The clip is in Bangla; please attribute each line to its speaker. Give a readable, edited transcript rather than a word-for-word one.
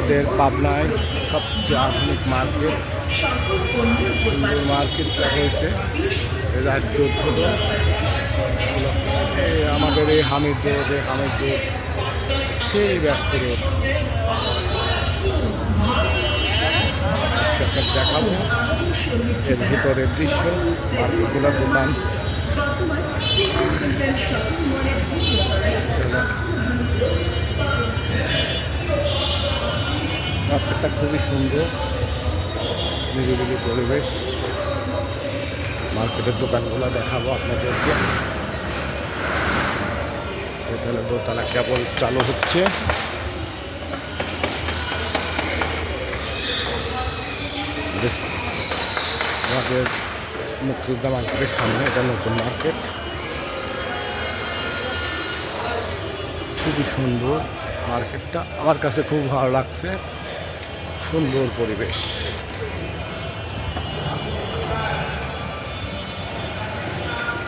Speaker 1: আমাদের পাবনায় সবচেয়ে আধুনিক মার্কেট, সুন্দর মার্কেট হয়েছে আজকে উদ্বোধন। আমাদের এই হামিদ রোড সেই ব্যস্ত রোড। আজকে আপনাকে দেখাবো এর ভিতরের দৃশ্য, মার্কেটগুলোর দোকান। মার্কেটটা খুবই সুন্দর, নিরিবিলি পরিবেশ। মার্কেটের দোকানগুলো দেখাবো আপনাদেরকে। এখানে দোতলা কেবল চালু হচ্ছে। আমাদের মুক্তিযোদ্ধা মার্কেটের সামনে এটা নতুন মার্কেট, খুবই সুন্দর মার্কেটটা। আমার কাছে খুব ভালো লাগছে, সুন্দর পরিবেশ।